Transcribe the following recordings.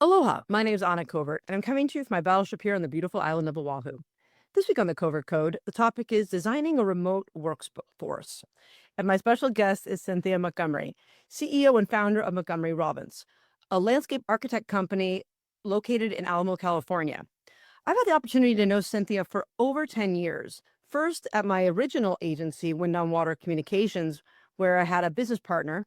Aloha, my name is Anna Covert, and I'm coming to you from my battleship here on the beautiful island of Oahu. This week on the Covert Code, the topic is designing a remote workforce. And my special guest is Cynthia Montgomery, CEO and founder of Montgomery Robbins, a landscape architect company located in Alamo, California. I've had the opportunity to know Cynthia for over 10 years. First, at my original agency, Wind on Water Communications, where I had a business partner.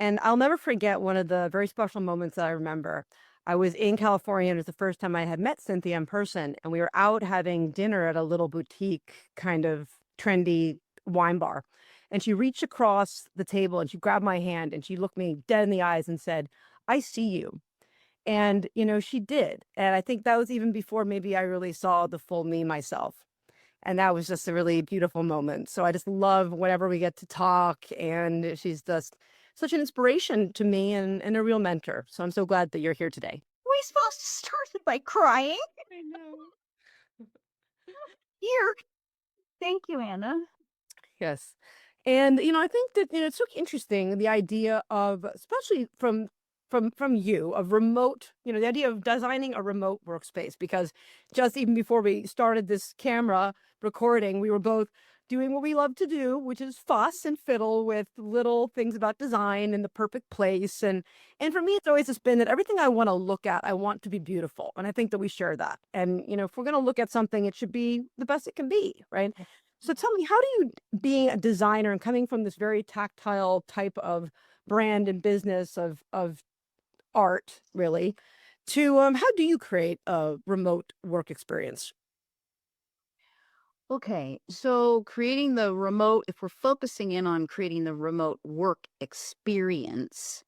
And I'll never forget one of the very special moments that I remember. I was in California, and it was the first time I had met Cynthia in person, and we were out having dinner at a little boutique, kind of trendy wine bar. And she reached across the table and she grabbed my hand and she looked me dead in the eyes and said, "I see you." And, she did. And I think that was even before maybe I really saw the full me myself. And that was just a really beautiful moment. So I just love whenever we get to talk. And she's just such an inspiration to me and a real mentor. So I'm so glad that you're here today. We supposed to start it by crying? I know. Here. Thank you, Anna. Yes. And I think that it's so interesting the idea of, especially from you, of remote, the idea of designing a remote workspace, because just even before we started this camera recording, we were both doing what we love to do, which is fuss and fiddle with little things about design and the perfect place. And for me, it's always just been that everything I want to look at, I want to be beautiful. And I think that we share that. And if we're going to look at something, it should be the best it can be, right? So tell me, how do you, being a designer and coming from this very tactile type of brand and business of art, really, to how do you create a remote work experience? Okay, so creating the remote, if we're focusing in on creating the remote work experience,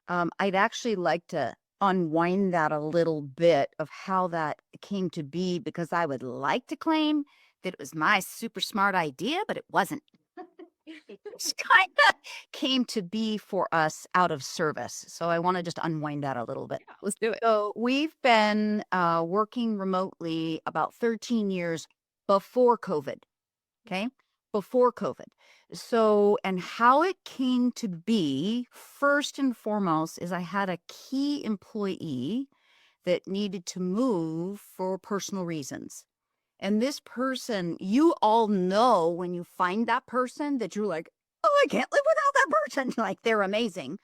I'd actually like to unwind that a little bit of how that came to be, because I would like to claim that it was my super smart idea, but it wasn't. It just kind of came to be for us out of service. So I want to just unwind that a little bit. Yeah, let's do it. So we've been working remotely about 13 years before COVID. Okay. Before COVID. So, and how it came to be, first and foremost, is I had a key employee that needed to move for personal reasons. And this person, you all know when you find that person that you're like, oh, I can't live without that person. Like, they're amazing.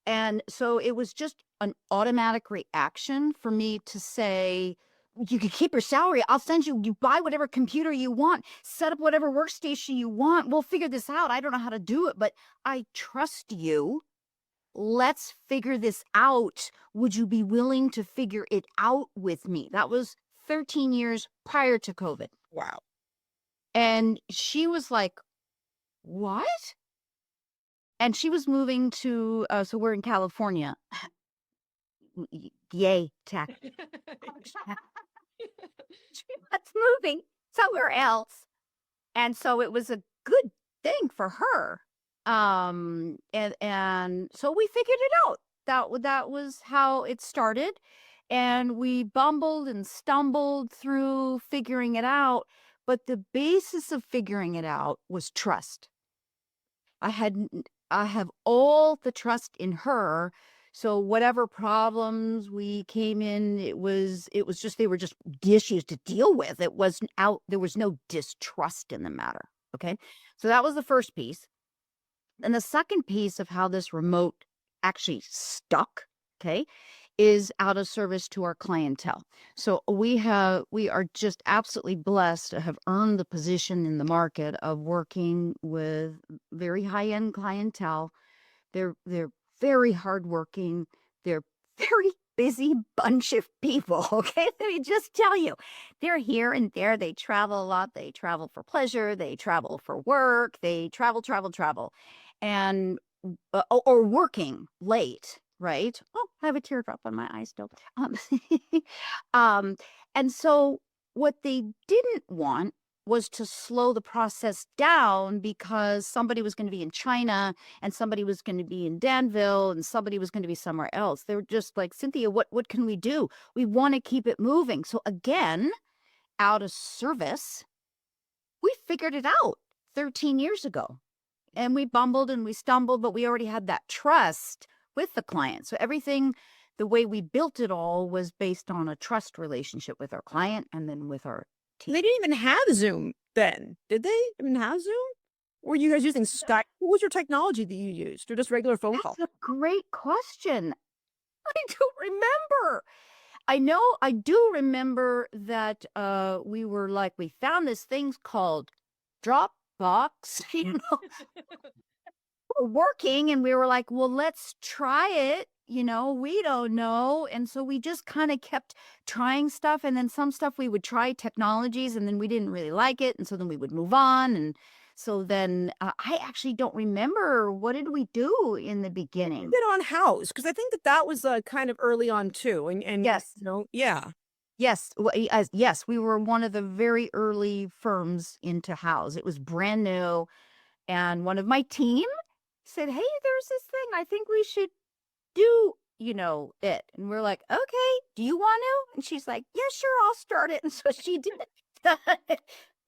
And so it was just an automatic reaction for me to say, you can keep your salary. I'll send you buy whatever computer you want, set up whatever workstation you want. We'll figure this out. I don't know how to do it, but I trust you. Let's figure this out. Would you be willing to figure it out with me? That was 13 years prior to COVID. Wow. And she was like, what? And she was moving to, so we're in California. Yay, tax. She was moving somewhere else. And so it was a good thing for her. And so we figured it out. That was how it started. And we bumbled and stumbled through figuring it out. But the basis of figuring it out was trust. I had I have all the trust in her. So whatever problems we came in, it was just, they were just issues to deal with. It wasn't out, there was no distrust in the matter. Okay. So that was the first piece. And the second piece of how this remote actually stuck, okay, is out of service to our clientele. So we are just absolutely blessed to have earned the position in the market of working with very high-end clientele. They're very hardworking. They're very busy bunch of people. Okay, let me just tell you, they're here and there. They travel a lot. They travel for pleasure. They travel for work. They travel, and or working late. Right. Oh, I have a teardrop on my eye still. Um, and so what they didn't want was to slow the process down, because somebody was going to be in China and somebody was going to be in Danville and somebody was going to be somewhere else. They were just like, Cynthia, what can we do? We want to keep it moving. So again, out of service, we figured it out 13 years ago. And we bumbled and we stumbled, but we already had that trust with the client. So everything the way we built it all was based on a trust relationship with our client and then with our team. They didn't even have Zoom then, did they? Even have Zoom? Were you guys using Skype? What was your technology that you used, or just regular phone call? That's a great question. I don't remember. I know I do remember that we found this thing called Dropbox, working, and we were like, well, let's try it. We don't know. And so we just kind of kept trying stuff. And then some stuff we would try technologies and then we didn't really like it. And so then we would move on. And so then I actually don't remember, what did we do in the beginning? Did on House, because I think that was kind of early on too. And Yes. yeah. Yes. Yes. We were one of the very early firms into House. It was brand new. And one of my team said, hey, there's this thing. I think we should do, it. And we're like, okay, do you want to? And she's like, yeah, sure, I'll start it. And so she did.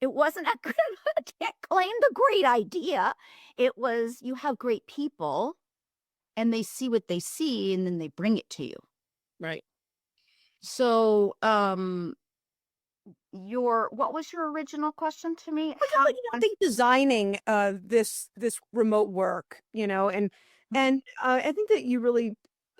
It wasn't a good, I can't claim the great idea. It was, you have great people and they see what they see and then they bring it to you. Right. So, what was your original question to me? I think designing this remote work, and I think that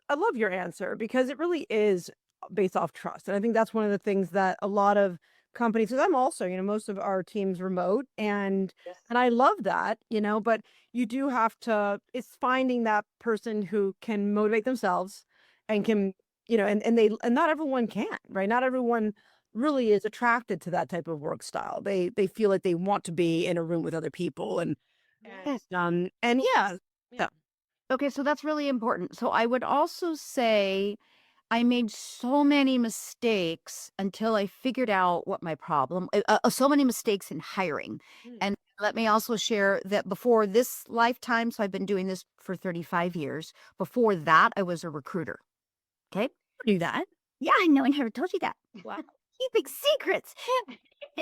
I love your answer because it really is based off trust. And I think that's one of the things that a lot of companies, because I'm also, most of our team's remote, and Yes. I love that, but you do have to, it's finding that person who can motivate themselves and can, and not everyone can, right? Not everyone really is attracted to that type of work style. They feel like they want to be in a room with other people, Yes. and yeah. Yeah. Okay, so that's really important. So I would also say I made so many mistakes until I figured out what my problem, so many mistakes in hiring. Mm. And let me also share that before this lifetime, so I've been doing this for 35 years. Before that, I was a recruiter. Okay. Do that. Yeah, I know. I never told you that. Wow. Keeping secrets.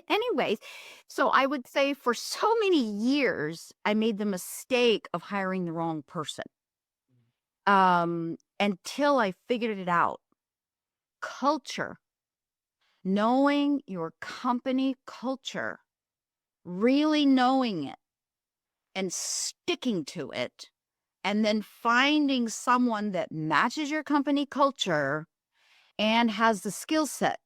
Anyways, so I would say for so many years, I made the mistake of hiring the wrong person. Until I figured it out. Culture, knowing your company culture, really knowing it and sticking to it, and then finding someone that matches your company culture and has the skill set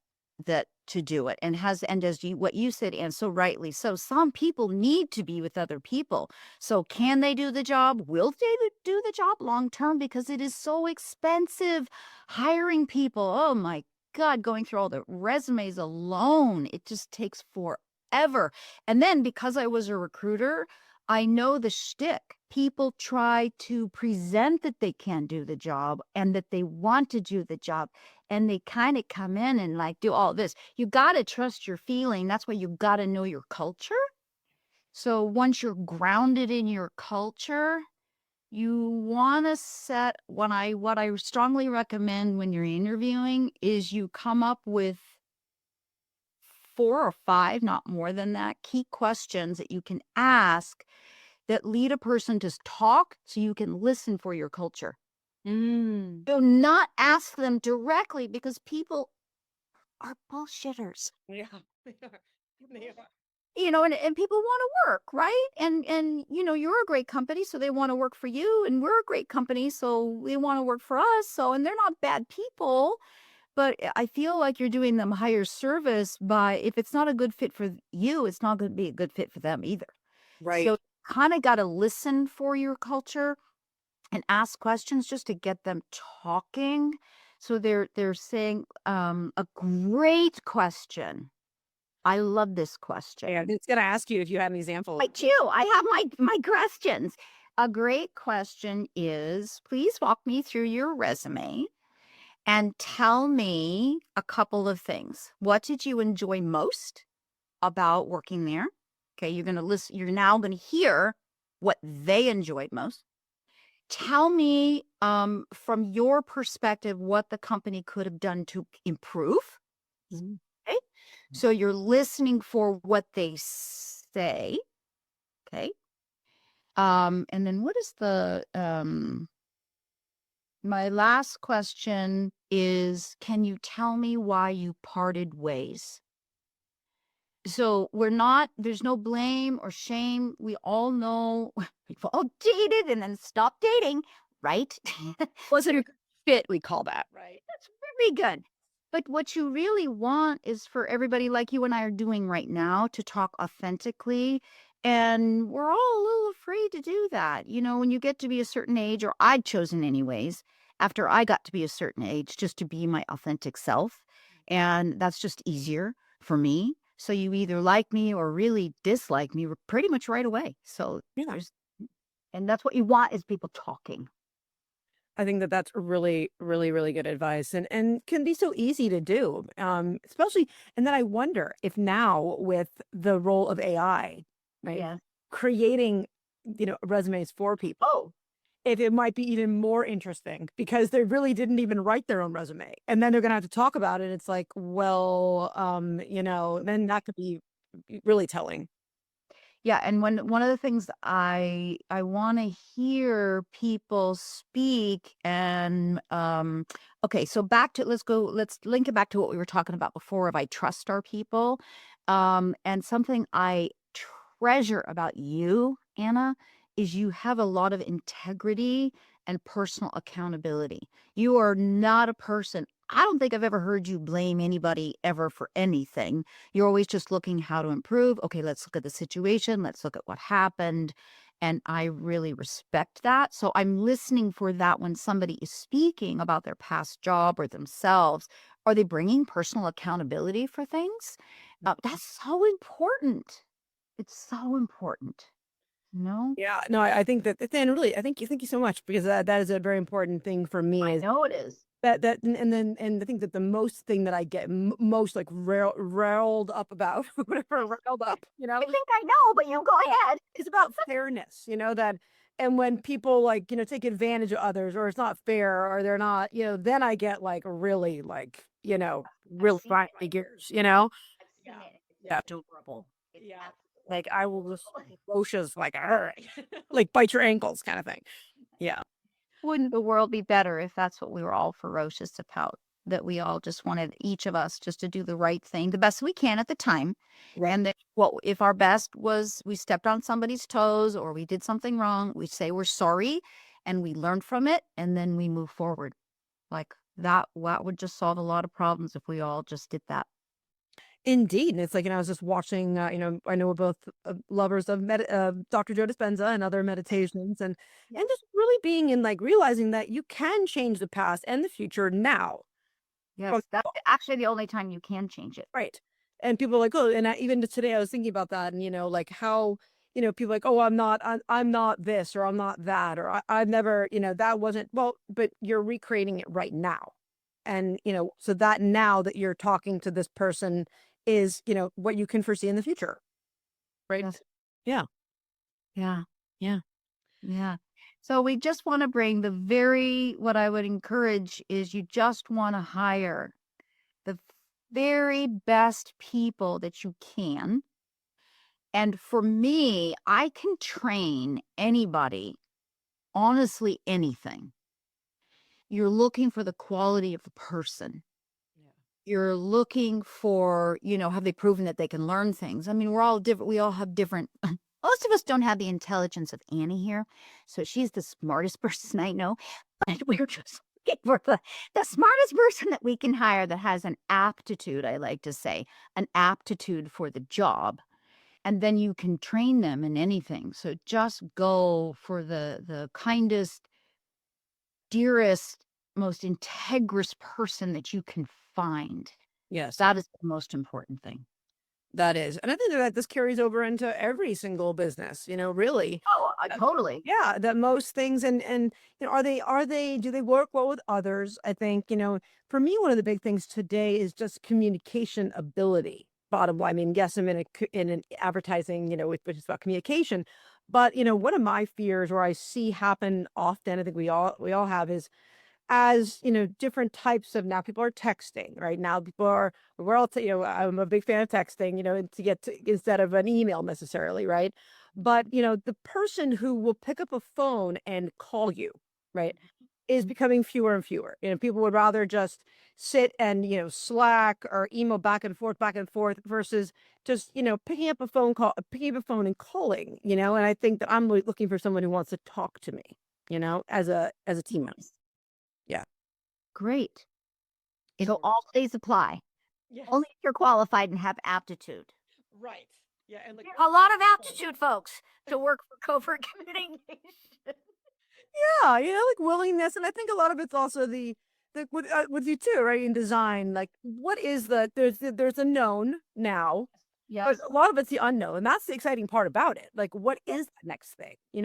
that to do it and as you what you said, and so rightly so, some people need to be with other people. So can they do the job? Will they do the job long term? Because it is so expensive hiring people. Oh my God, going through all the resumes alone, it just takes forever. And then because I was a recruiter, I know the shtick. People try to present that they can do the job and that they want to do the job, and they kind of come in and like do all this. You got to trust your feeling. That's why you got to know your culture. So once you're grounded in your culture, you want to set what I strongly recommend when you're interviewing is you come up with 4 or 5, not more than that, key questions that you can ask that lead a person to talk so you can listen for your culture. Mm. Do not ask them directly because people are bullshitters. Yeah. They are. They are. And people want to work, right? And you're a great company, so they want to work for you, and we're a great company, so they want to work for us. So, and they're not bad people, but I feel like you're doing them higher service by if it's not a good fit for you, it's not going to be a good fit for them either. Right. So, kind of got to listen for your culture and ask questions just to get them talking. So they're saying a great question. I love this question. Yeah, it's gonna ask you if you had an example. I do. I have my questions. A great question is, please walk me through your resume and tell me a couple of things. What did you enjoy most about working there? Okay, you're going to listen. You're now going to hear what they enjoyed most. Tell me, from your perspective, what the company could have done to improve. Mhm. Okay. So you're listening for what they say. Okay. And then what is My last question is, can you tell me why you parted ways? So we're not, there's no blame or shame. We all know we've all dated and then stopped dating, right? Wasn't a good fit, we call that, right? That's very good. But what you really want is for everybody like you and I are doing right now to talk authentically. And we're all a little afraid to do that. You know, when you get to be a certain age, or I'd chosen anyways, after I got to be a certain age, just to be my authentic self. And that's just easier for me. So you either like me or really dislike me pretty much right away. So Yeah. there's, and that's what you want is people talking. I think that that's really, really, really good advice and can be so easy to do. Especially and then I wonder if now with the role of AI, right, Yeah. creating, resumes for people, Oh, if it might be even more interesting because they really didn't even write their own resume. And then they're gonna have to talk about it. It's like, well, then that could be really telling. yeah, and one of the things I wanna hear people speak and, okay, so back to let's link it back to what we were talking about before of I trust our people, and something I treasure about you, Anna, is you have a lot of integrity and personal accountability. You are not a person I don't think I've ever heard you blame anybody ever for anything. You're always just looking how to improve. Okay, let's look at the situation. Let's look at what happened. And I really respect that. So I'm listening for that when somebody is speaking about their past job or themselves. Are they bringing personal accountability for things? That's so important. It's so important. No, Yeah, no, I think that then really, thank you so much because that is a very important thing for me I is know it is. that and I think that the most thing that I get most like railed up about, whatever, railed up, I think I know, but you go ahead. is about fairness, that and when people like, take advantage of others or it's not fair or they're not, then I get like really like, I've real seen fine it. figures. I've Yeah. seen it. It's Yeah. adorable. It's Yeah. Like I will just absolutely ferocious like like bite your ankles kind of thing. Yeah. Wouldn't the world be better if that's what we were all ferocious about? That we all just wanted each of us just to do the right thing the best we can at the time. Right. And that what if our best was we stepped on somebody's toes or we did something wrong, we say we're sorry and we learn from it and then we move forward. Like that would just solve a lot of problems if we all just did that. Indeed, and it's like, I was just watching, I know we're both lovers of Dr. Joe Dispenza and other meditations, and Yes. just really being in like realizing that you can change the past and the future now. Oh, Yes. That's actually the only time you can change it. right. And people are like, oh, and even today I was thinking about that, and like how people are like, oh, I'm not this or I'm not that or I've never, that wasn't well, but you're recreating it right now. And, so that now that you're talking to this person is, what you can foresee in the future. Right? Yes. Yeah. Yeah. Yeah. Yeah. So we just want to bring what I would encourage is you just want to hire the very best people that you can. And for me, I can train anybody, honestly, anything. You're looking for the quality of the person. Yeah. You're looking for, have they proven that they can learn things? I mean, we're all different. We all have different. Most of us don't have the intelligence of Annie here. So she's the smartest person I know. But we're just looking for the smartest person that we can hire that has an aptitude, I like to say, an aptitude for the job. And then you can train them in anything. So just go for the kindest, dearest, most integrous person that you can find. Yes. That is the most important thing. That is. And I think that this carries over into every single business, really. Oh, Uh, totally. Yeah, that most things and do they work well with others? I think, for me, one of the big things today is just communication ability. Bottom line. I mean, yes, I'm in an advertising, which is about communication. But, one of my fears or I see happen often, I think we all have is as different types of now people are texting right now people are we're all I'm a big fan of texting to get to, instead of an email necessarily right but the person who will pick up a phone and call you right is becoming fewer and fewer. People would rather just sit and, Slack or email back and forth versus just, picking up a phone call, picking up a phone and calling, and I think that I'm looking for someone who wants to talk to me, as a team member. Nice. Yeah. Great. It'll Sure. always apply. Yes. Only if you're qualified and have aptitude. Right. Yeah. And like, A lot of aptitude, folks, to work for covert communication. yeah, like willingness, and I think a lot of it's also the with you too, right? In design, like what is there's a known now, but Yes. a lot of it's the unknown, and that's the exciting part about it. Like, what Yeah. is the next thing? A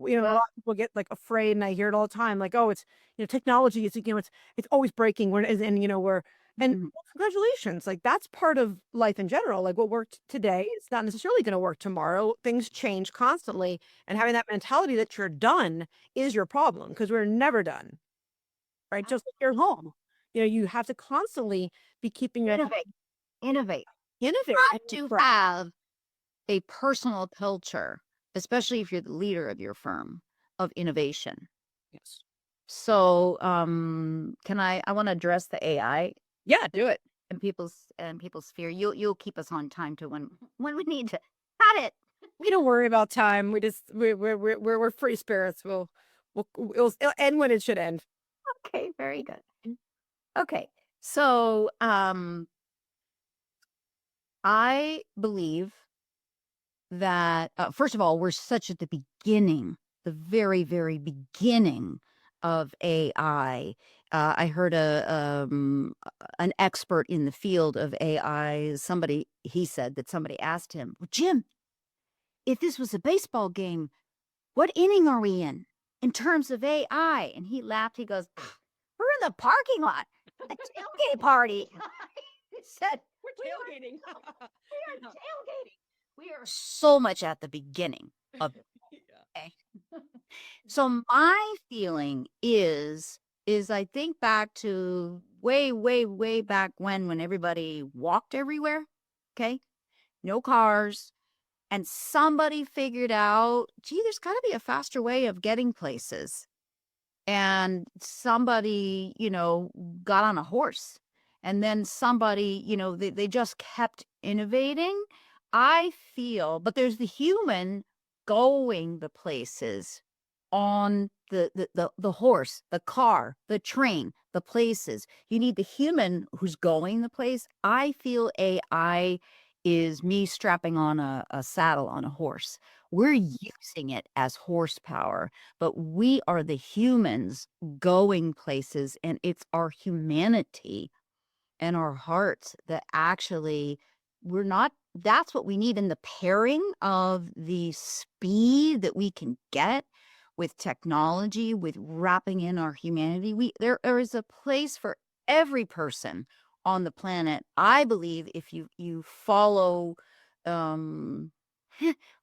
Yeah. lot of people get like afraid, and I hear it all the time. Like, oh, it's technology is it's always breaking. We're and Mhm. well, congratulations, like that's part of life in general. Like what worked today is not necessarily going to work tomorrow. Things change constantly, and having that mentality that you're done is your problem because we're never done, right? Just like your home, you have to constantly be keeping it Innovate. Innovate. innovate Got and to fresh. have a personal culture, especially if you're the leader of your firm, of innovation. Yes. So, I want to address the AI Yeah, do it. and people's fear. You'll keep us on time to when we need to cut it. We don't worry about time. We just we're free spirits. It'll end when it should end. Okay, very good. Okay. So, I believe that first of all, we're such at the beginning, the very, very beginning of AI. I heard an expert in the field of AI. He said that somebody asked him, "Well, Jim, if this was a baseball game, what inning are we in terms of AI?" And he laughed. He goes, "We're in the parking lot, a tailgate party." He said, We're "We are tailgating. we are Yeah. tailgating. We are so much at the beginning of Yeah. AI." So my feeling is I think back to way, way, way back when everybody walked everywhere. Okay. No cars. And somebody figured out, gee, there's got to be a faster way of getting places. And somebody, got on a horse. And then somebody, they just kept innovating. I feel, but there's the human going the places on the horse, the car, the train, the places. You need the human who's going the place. I feel AI is me strapping on a saddle on a horse. We're using it as horsepower, but we are the humans going places, and it's our humanity and our hearts that actually we're not that's what we need in the pairing of the speed that we can get with technology, with wrapping in our humanity. There is a place for every person on the planet. I believe if you follow um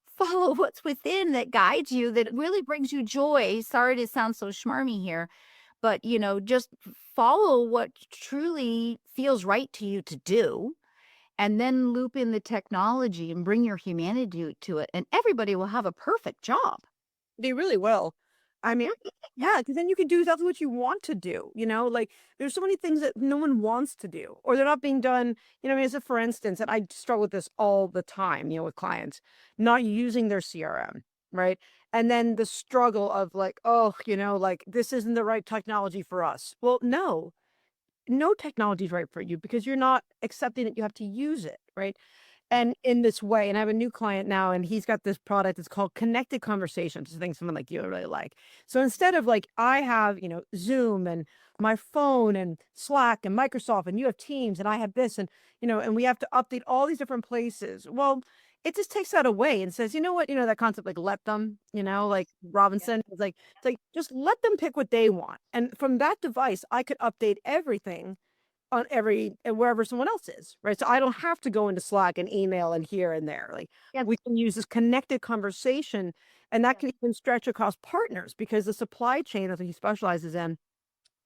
follow what's within that guides you, that really brings you joy. Sorry to sound so schmarmy here, but, just follow what truly feels right to you to do, and then loop in the technology and bring your humanity to it, and everybody will have a perfect job. They really will. I mean, Don't you think yeah, that? because then you can do exactly what you want to do, like, there's so many things that no one wants to do, or they're not being done, I mean, as a for instance, and I struggle with this all the time, with clients, not using their CRM, right? And then the struggle of like, oh, like, this isn't the right technology for us. Well, no technology is right for you because you're not accepting that you have to use it, right? And in this way, and I have a new client now, and he's got this product. It's called Connected Conversations. I think someone like you would really like. So instead of like I have, Zoom and my phone and Slack and Microsoft, and you have Teams, and I have this, and and we have to update all these different places. Well, it just takes that away and says, you know what, that concept like let them, like Yeah. Robinson is like it's like just let them pick what they want, and from that device, I could update everything on every and wherever someone else is, right? So I don't have to go into Slack and email and here and there. Like Yep. we can use this connected conversation, and that Yep. can even stretch across partners because the supply chain that he specializes in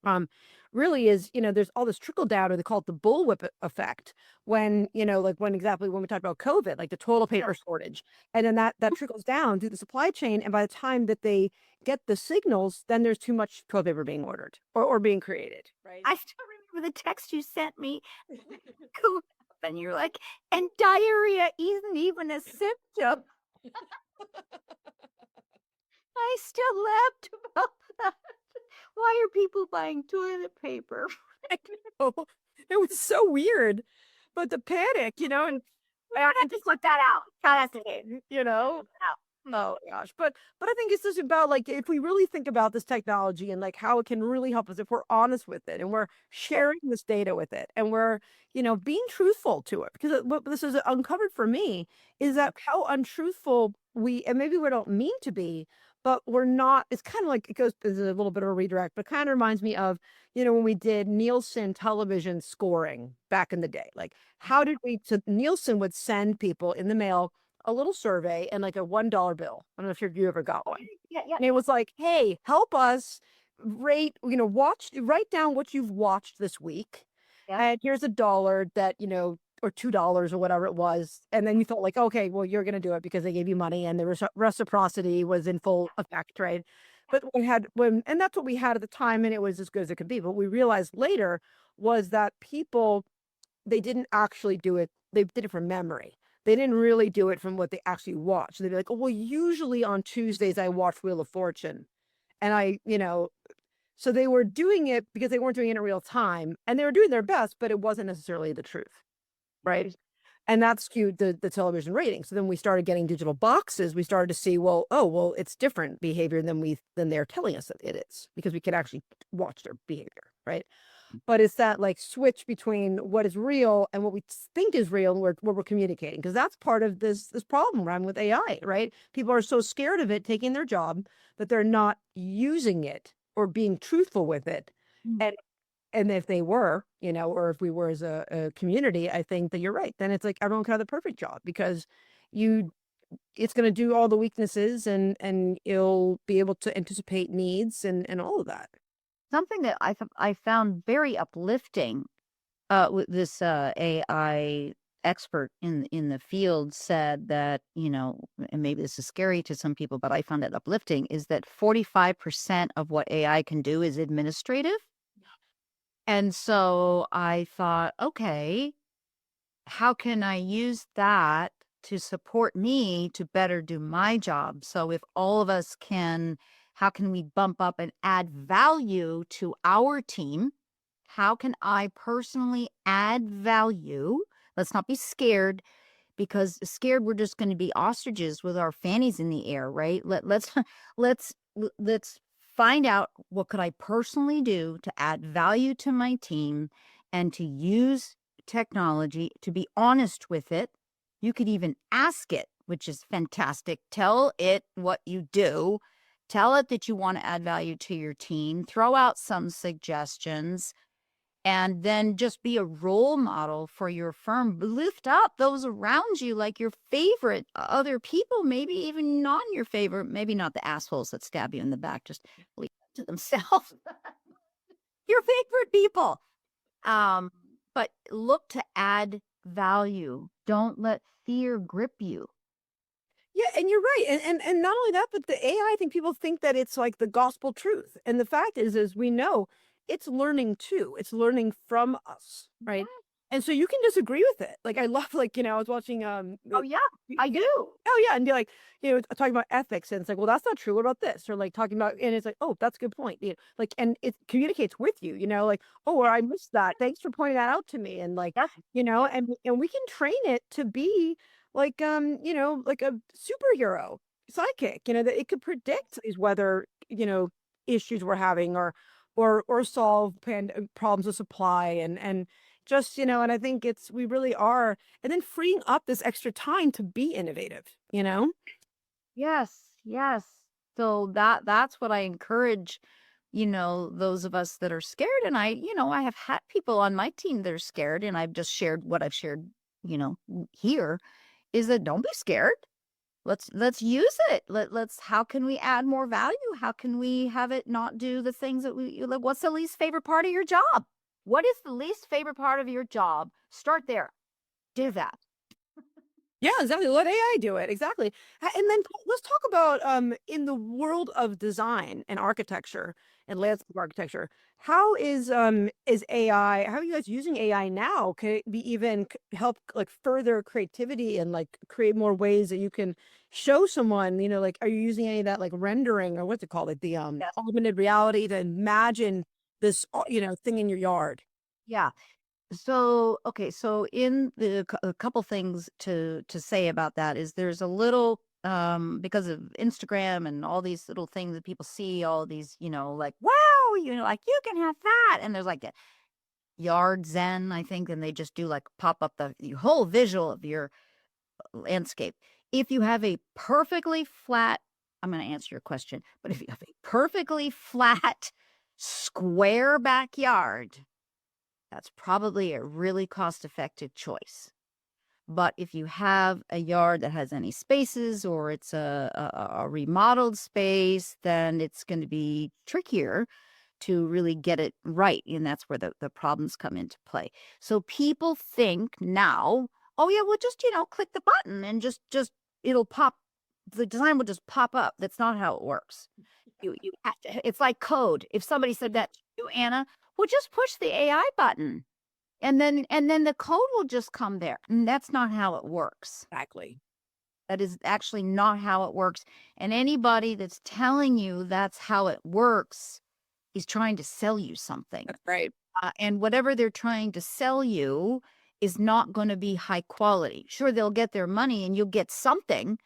um, really is, there's all this trickle down, or they call it the bullwhip effect. When, like when exactly when we talked about COVID, like the toilet Yeah. paper shortage, and then that trickles down through the supply chain, and by the time that they get the signals, then there's too much toilet paper being ordered or being created, right? I still remember the text you sent me. Cool. And you're like, and diarrhea isn't even a symptom. I still laughed about that. Why are people buying toilet paper? I know. It was so weird, but the panic, and We're gonna have and to just cut that out. Fascinating. you know. Out. Oh gosh, but I think it's just about, like, if we really think about this technology and like how it can really help us if we're honest with it and we're sharing this data with it and we're, being truthful to it, because what this has uncovered for me is that how untruthful we, and maybe we don't mean to be, but we're not. It's kind of like, it goes, there's a little bit of a redirect, but kind of reminds me of, when we did Nielsen television scoring back in the day. Like, how did we, so Nielsen would send people in the mail a little survey and like a $1 bill. I don't know if you ever got one. Yeah, yeah, And it was like, hey, help us rate, write down what you've watched this week. yeah. And here's a dollar that, or $2 or whatever it was. And then you thought, like, okay, well, you're going to do it because they gave you money and the reciprocity was in full effect, right? But and that's what we had at the time, and it was as good as it could be. But we realized later was that people, they didn't actually do it. They did it from memory. They didn't really do it from what they actually watched. They'd be like, "Oh, well, usually on Tuesdays I watch Wheel of Fortune." And so they were doing it because they weren't doing it in real time, and they were doing their best, but it wasn't necessarily the truth, right? And that skewed the television rating. So then we started getting digital boxes. We started to see, well, oh, well, it's different behavior than they're telling us that it is, because we can actually watch their behavior, right? But it's that, like, switch between what is real and what we think is real, and what we're communicating, because that's part of this problem around with AI, right? People are so scared of it taking their job that they're not using it or being truthful with it. Mm. And if they were, or if we were as a community, I think that you're right. Then it's like everyone can have the perfect job, because you it's going to do all the weaknesses, and you'll be able to anticipate needs and all of that. Something that I found very uplifting, with this AI expert in the field said that, and maybe this is scary to some people, but I found it uplifting, is that 45% of what AI can do is administrative. And so I thought, okay, how can I use that to support me to better do my job? So if all of us can, how can we bump up and add value to our team? How can I personally add value? Let's not be scared, because scared we're just going to be ostriches with our fannies in the air, right? Let's find out what could I personally do to add value to my team and to use technology, to be honest with it. You could even ask it, which is fantastic. Tell it what you do. Tell it that you want to add value to your team. Throw out some suggestions, and then just be a role model for your firm. Lift up those around you, like your favorite other people, maybe even non your favorite, maybe not the assholes that stab you in the back, just leave that to themselves. Your favorite people. Um, but look to add value. Don't let fear grip you. Yeah, and you're right. And not only that, but the AI, I think people think that it's like the gospel truth. And the fact is we know it's learning too. It's learning from us, right? Yeah. And so you can disagree with it. Like, I love, like, I was watching Oh, yeah, I yeah. do. Oh yeah, and be like, talking about ethics, and it's like, well, that's not true. What about this? Or like talking about, and it's like, oh, that's a good point. Like, and it communicates with you, like, oh, well, I missed that. Thanks for pointing that out to me. And like, Yes. and we can train it to be like, like a superhero psychic, that it could predict these weather, issues we're having, or solve problems of supply, and just, and I think we really are, and then freeing up this extra time to be innovative. Yes, yes. So that's what I encourage, those of us that are scared. And I have had people on my team that are scared, and I've just shared what I've shared, here, is that don't be scared. Let's use it. Let's how can we add more value? How can we have it not do the things that what's the least favorite part of your job? What is the least favorite part of your job? Start there. Do that. Yeah, exactly. Let AI do it. Exactly. And then let's talk about in the world of design and architecture and landscape architecture, is AI, how are you guys using AI now? Can it be even help like further creativity and like create more ways that you can show someone, like are you using any of that like rendering or what's it called? Like the Yes. augmented reality to imagine this thing in your yard? Yeah. So, okay, so in a couple things to say about that is there's a little because of Instagram and all these little things that people see, all these, like, wow, like you can have that. And there's like a yard zen, I think, and they just do like pop up the whole visual of your landscape. If you have a perfectly flat, I'm going to answer your question, but if you have a perfectly flat square backyard, that's probably a really cost-effective choice. But if you have a yard that has any spaces or it's a remodeled space, then it's going to be trickier to really get it right. And that's where the problems come into play. So people think now, oh yeah, well just, click the button and just it'll pop. The design will just pop up. That's not how it works. You have to, it's like code. If somebody said that to you, Anna, well, just push the AI button and then the code will just come there. And that's not how it works. Exactly. That is actually not how it works. And anybody that's telling you that's how it works is trying to sell you something. That's right. And whatever they're trying to sell you is not going to be high quality. Sure, they'll get their money and you'll get something,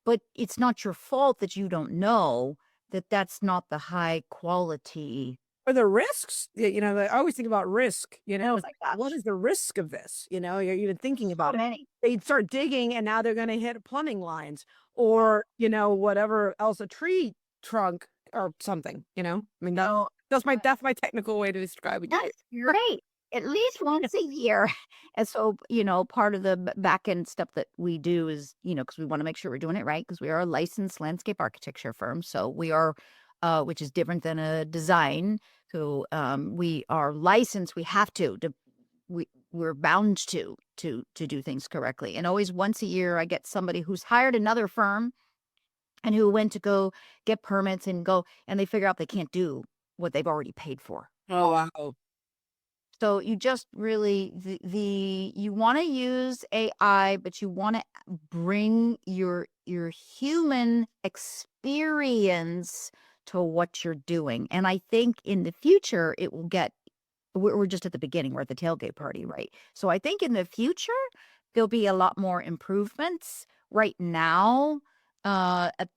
but it's not your fault that you don't know that that's not the high quality. Or the risks, I always think about risk, Oh it's my like, what gosh. is the risk of this? You're even thinking So about it. many. They'd start digging and now they're going to hit plumbing lines or, whatever else, a tree trunk or something, I mean, No, that's my technical way to describe it. that's great. At least once a year. And so, part of the back end stuff that we do is, because we want to make sure we're doing it right, because we are a licensed landscape architecture firm. So we are, which is different than a design. So we are licensed. We have to we're bound to do things correctly. And always once a year, I get somebody who's hired another firm and who went to go get permits and they figure out they can't do what they've already paid for. Oh, wow. So you just really you want to use AI, but you want to bring your human experience to what you're doing. And I think in the future it will get we're just at the beginning. We're at the tailgate party, right? So I think in the future there'll be a lot more improvements. Right now,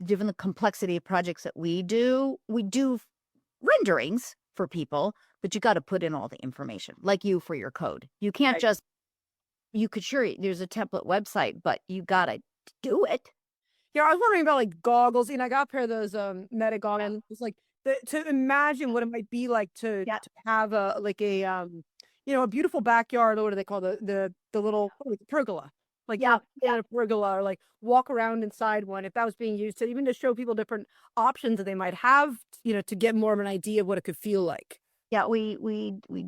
given the complexity of projects that we do renderings for people, but you got to put in all the information, like you for your code. You can't Right. just, you could sure, there's a template website, but you got to do it. Yeah, I was wondering about like goggles. I got a pair of those meta Yeah. goggles. It's like to imagine what it might be like Yeah. to have a like a beautiful backyard, or what do they call the little pergola? Like Yeah. in a pergola or like walk around inside one if that was being used to even to show people different options that they might have, to get more of an idea of what it could feel like. Yeah, we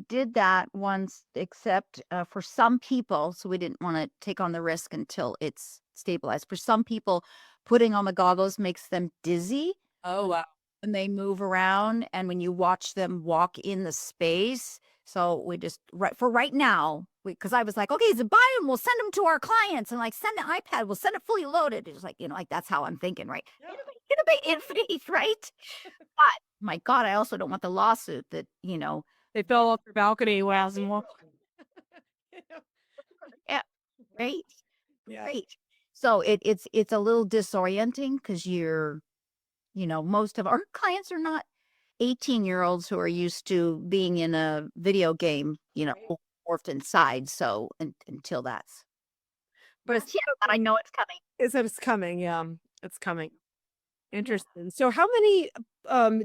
did that once, except for some people, so we didn't want to take on the risk until it's stabilized. For some people, putting on the goggles makes them dizzy Oh wow. and they move around. And when you watch them walk in the space, so we just right now, because I was like, okay, so buy them, we'll send them to our clients, and like send the iPad, we'll send it fully loaded. It's like like that's how I'm thinking, right? Yeah. Innovate in faith, right? But my God, I also don't want the lawsuit that They fell off their balcony while and walk. yeah, right, Yeah. right. So it's a little disorienting because most of our clients are not 18-year-olds who are used to being in a video game, Right. morphed inside. So until that's, but it's but I know it's coming. Is that it's coming? Yeah, it's coming. Interesting. So how many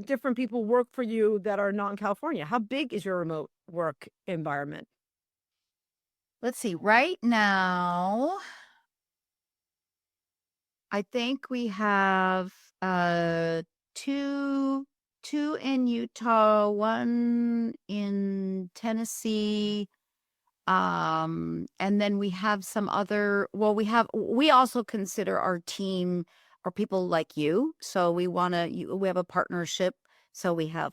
different people work for you that are not in California? How big is your remote work environment? Let's see. Right now, I think we have, two two in Utah, one in Tennessee, and then we have some other well, we also consider our team are people like you. So we have a partnership. So we have,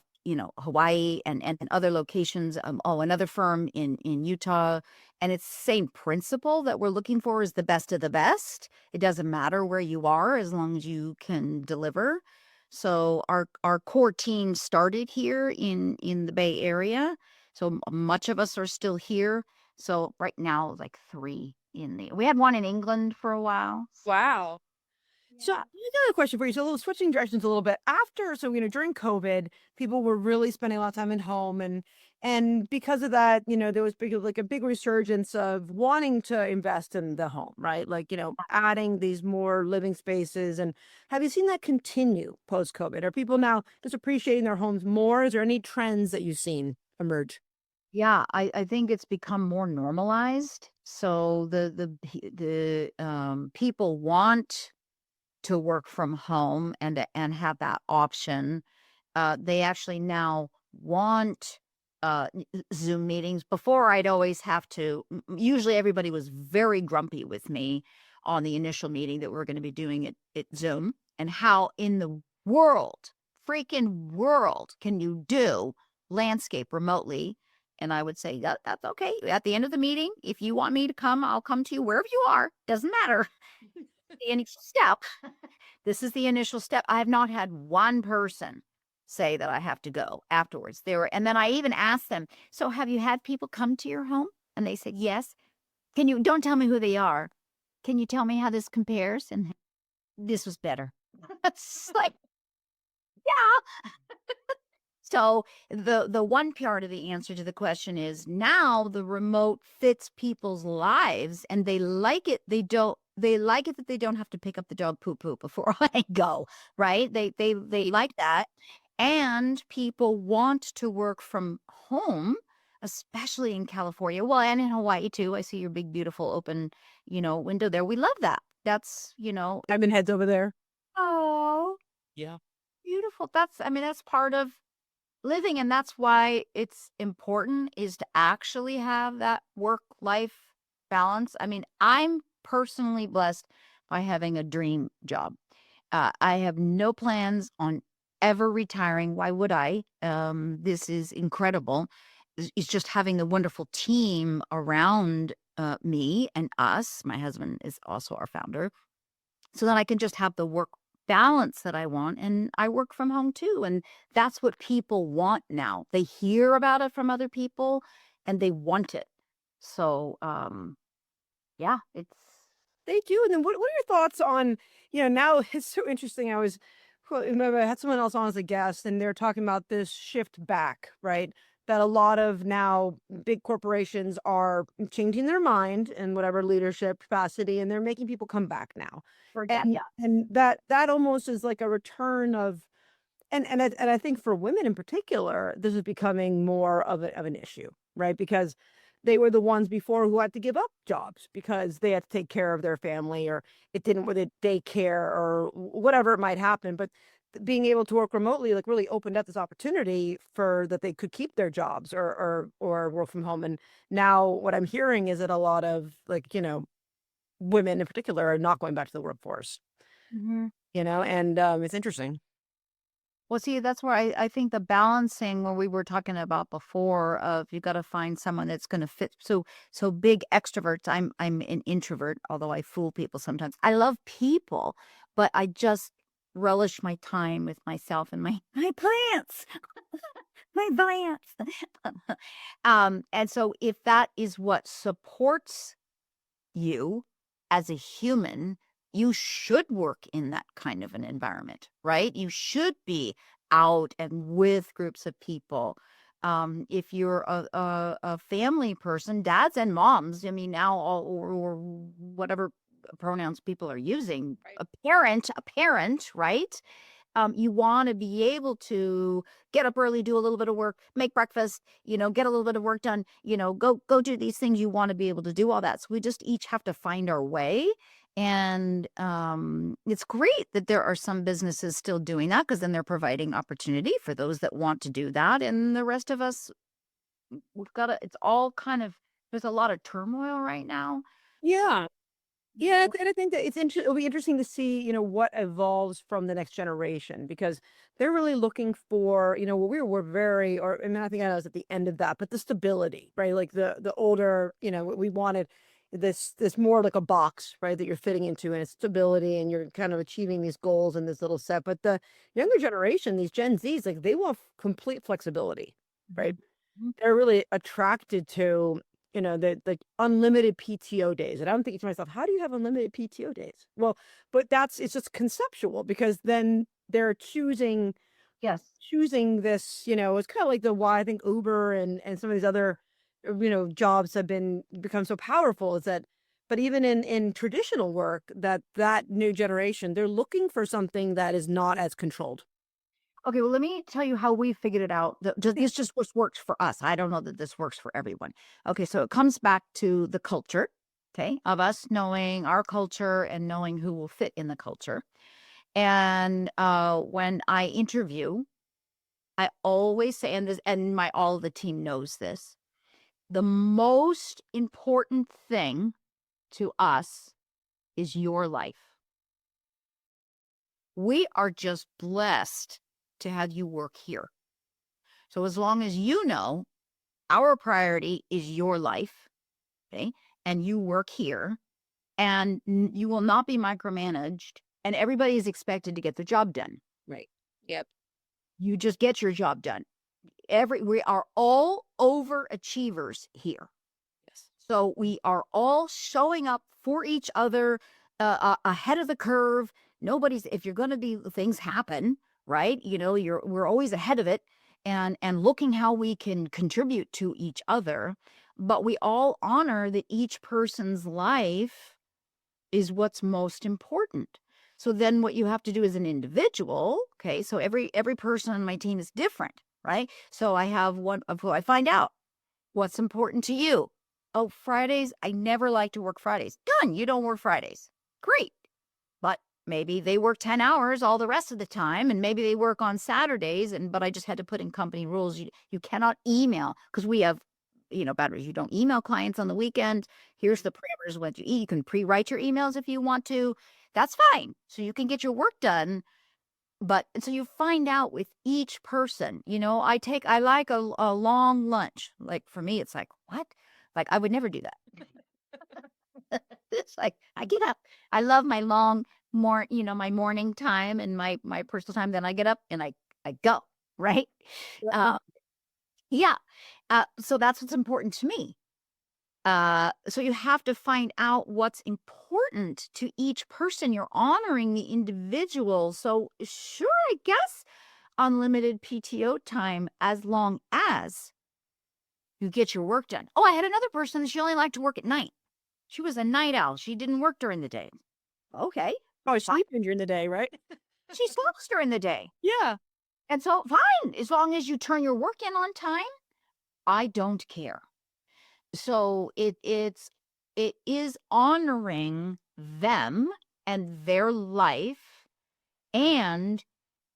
Hawaii and other locations, another firm in Utah. And it's the same principle that we're looking for is the best of the best. It doesn't matter where you are as long as you can deliver. So our core team started here in the Bay Area. So much of us are still here, so right now, like 3 we had one in England for a while. Wow. So I Yeah. got a question for you. So a little switching directions a little bit. During COVID, people were really spending a lot of time at home, and because of that, there was like a big resurgence of wanting to invest in the home, right? Like, adding these more living spaces. And have you seen that continue post COVID? Are people now just appreciating their homes more? Is there any trends that you've seen emerge? Yeah, I think it's become more normalized, so the people want to work from home and have that option. They actually now want Zoom meetings. Before, I'd always have to. Usually, everybody was very grumpy with me on the initial meeting that we're going to be doing at Zoom, and how in the world, freaking world, can you do landscape remotely? And I would say that's okay. At the end of the meeting, if you want me to come, I'll come to you wherever you are. Doesn't matter. The initial step. This is the initial step. I have not had one person say that I have to go afterwards. And then I even asked them, "So have you had people come to your home?" And they said, "Yes." Don't tell me who they are. Can you tell me how this compares? And this was better. It's like, yeah. So the one part of the answer to the question is now the remote fits people's lives and they like it. They like it that they don't have to pick up the dog poo poo before I go, right? They like that. And people want to work from home, especially in California. Well, and in Hawaii too. I see your big beautiful open, window there. We love that. That's, I've been heads over there. oh, Yeah. beautiful. That's part of living, and that's why it's important is to actually have that work life balance. I'm personally blessed by having a dream job. I have no plans on ever retiring. Why would I? This is incredible. It's just having a wonderful team around me and us. My husband is also our founder, so that I can just have the work balance that I want, and I work from home too, and that's what people want now. They hear about it from other people, and they want it. So, yeah, it's They do, and then what are your thoughts on, now it's so interesting. Remember I had someone else on as a guest, and they're talking about this shift back, right? That a lot of now big corporations are changing their mind in whatever leadership capacity, and they're making people come back now. forget, And yeah. that almost is like a return of and I think for women in particular, this is becoming more of an issue, right? Because they were the ones before who had to give up jobs because they had to take care of their family, or it didn't with a daycare or whatever it might happen. But being able to work remotely like really opened up this opportunity for that they could keep their jobs or work from home. And now what I'm hearing is that a lot of like, women in particular are not going back to the workforce, Mhm. and it's interesting. Well, see, that's where I think the balancing where we were talking about before of you got to find someone that's going to fit. So big extroverts. I'm an introvert, although I fool people sometimes. I love people, but I just relish my time with myself and my plants, my plants. And so if that is what supports you as a human, you should work in that kind of an environment, right? You should be out and with groups of people. If you're a family person, dads and moms, now, or whatever pronouns people are using, Right. a parent, right? You want to be able to get up early, do a little bit of work, make breakfast, get a little bit of work done, go do these things. You want to be able to do all that. So we just each have to find our way. And it's great that there are some businesses still doing that because then they're providing opportunity for those that want to do that. And the rest of us, we've got to, it's all kind of, there's a lot of turmoil right now. Yeah. Yeah, and I think that it'll be interesting to see, what evolves from the next generation because they're really looking for, what we were very, or I mean, I think I was at the end of that, but the stability, right? Like the older, we wanted this more like a box, right, that you're fitting into, and it's stability, and you're kind of achieving these goals in this little set. But the younger generation, these Gen Zs, like they want complete flexibility, right? Mhm. Mhm. They're really attracted to, the unlimited PTO days, and I'm thinking to myself, "How do you have unlimited PTO days?" Well, but it's just conceptual because then they're Yes. choosing this, it's kinda like the why I think Uber and some of these other, jobs have become so powerful is that but even in traditional work, that new generation, they're looking for something that is not as controlled. Okay, well, let me tell you how we figured it out. This just works for us. I don't know that this works for everyone. Okay, so it comes back to the culture, okay, of us knowing our culture and knowing who will fit in the culture. And when I interview, I always say, and this, and my all of the team knows this. The most important thing to us is your life. We are just blessed to have you work here. So as long as you know our priority is your life, okay? And you work here and you will not be micromanaged and everybody is expected to get the job done. Right. Yep. You just get your job done. We are all overachievers here. Yes. So we are all showing up for each other ahead of the curve. Nobody's if you're going to be things happen, right? We're always ahead of it and looking how we can contribute to each other, but we all honor that each person's life is what's most important. So then what you have to do as an individual, okay? So every person on my team is different, right? So I have one of who I find out what's important to you? Oh, Fridays, I never like to work Fridays. Done. You don't work Fridays. Great. But maybe they work 10 hours all the rest of the time and maybe they work on Saturdays but I just had to put in company rules. You cannot email because we have boundaries. You don't email clients on the weekend. Here's the parameters of what you eat. You can pre-write your emails if you want to. That's fine. So you can get your work done, but and so you find out with each person, I like a long lunch. Like for me, it's like, what? Like I would never do that. It's like I get up. I love my long my morning time and my personal time. Then I get up and I go, right? Yep. Uh yeah. So that's what's important to me. So you have to find out what's important to each person. You're honoring the individual. So sure, I guess unlimited PTO time as long as you get your work done. Oh, I had another person that she only liked to work at night. She was a night owl. She didn't work during the day. Okay, Probably fine. sleeping during the day, right? She sleeps during the day. Yeah. And so fine, as long as you turn your work in on time, I don't care. So it is honoring them and their life, and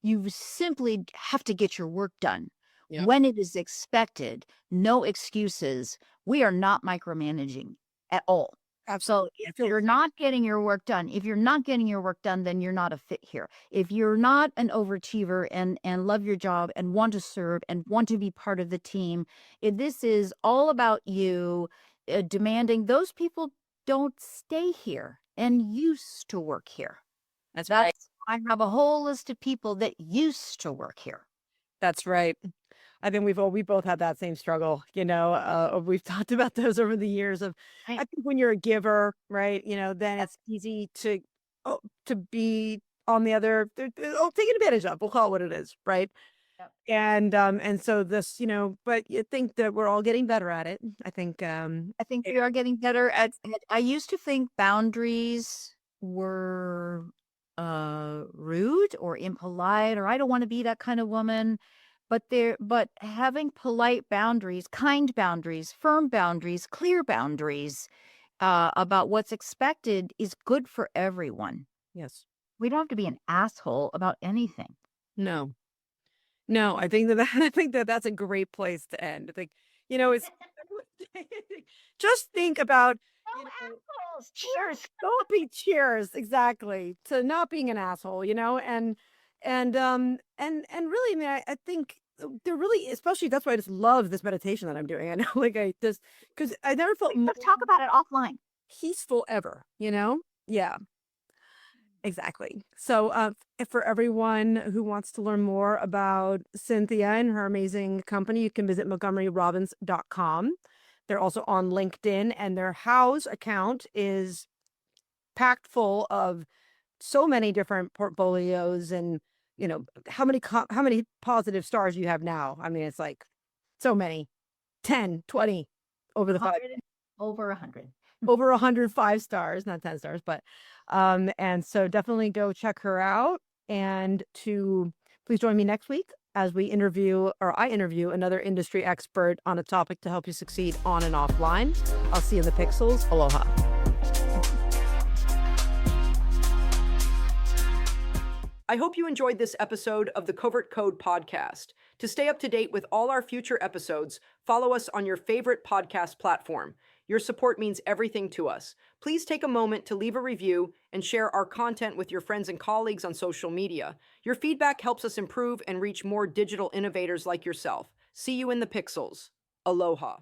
you simply have to get your work done Yep. when it is expected. No excuses. We are not micromanaging at all. So Absolutely. I if feel you're not getting your work done, then you're not a fit here. If you're not an overachiever and love your job and want to serve and want to be part of the team, if this is all about you demanding, those people don't stay here and used to work here. that's right. That's I have a whole list of people that used to work here. That's right. I think we both had that same struggle, we've talked about those over the years of Right. I think when you're a giver, right, then Yep. it's easy to be on the other taken advantage of. We'll call it what it is, right? Yep. And so this, but you think that we're all getting better at it. I think I think it, we are getting better at I used to think boundaries were rude or impolite or I don't want to be that kind of woman. But having polite boundaries, kind boundaries, firm boundaries, clear boundaries, about what's expected is good for everyone. Yes. We don't have to be an asshole about anything. No. No, I think that I think that that's a great place to end. I think, it's just think about, you know, Assholes, cheers. don't be cheers, exactly, to not being an asshole, and really, I mean, I think they're really, especially that's why I just love this meditation that I'm doing. I know, like I just because I never felt more Let's talk about it offline. peaceful ever, Yeah. Exactly. So, if for everyone who wants to learn more about Cynthia and her amazing company, you can visit montgomeryrobbins.com. They're also on LinkedIn, and their house account is packed full of so many different portfolios and, how many positive stars you have now. I mean, it's like so many, 10, 20 over the 5 100 over 100. over 105 stars, not 10 stars, but and so definitely go check her out and to please join me next week as I interview another industry expert on a topic to help you succeed on and offline. I'll see you in the pixels. Aloha. I hope you enjoyed this episode of the Covert Code podcast. To stay up to date with all our future episodes, follow us on your favorite podcast platform. Your support means everything to us. Please take a moment to leave a review and share our content with your friends and colleagues on social media. Your feedback helps us improve and reach more digital innovators like yourself. See you in the pixels. Aloha.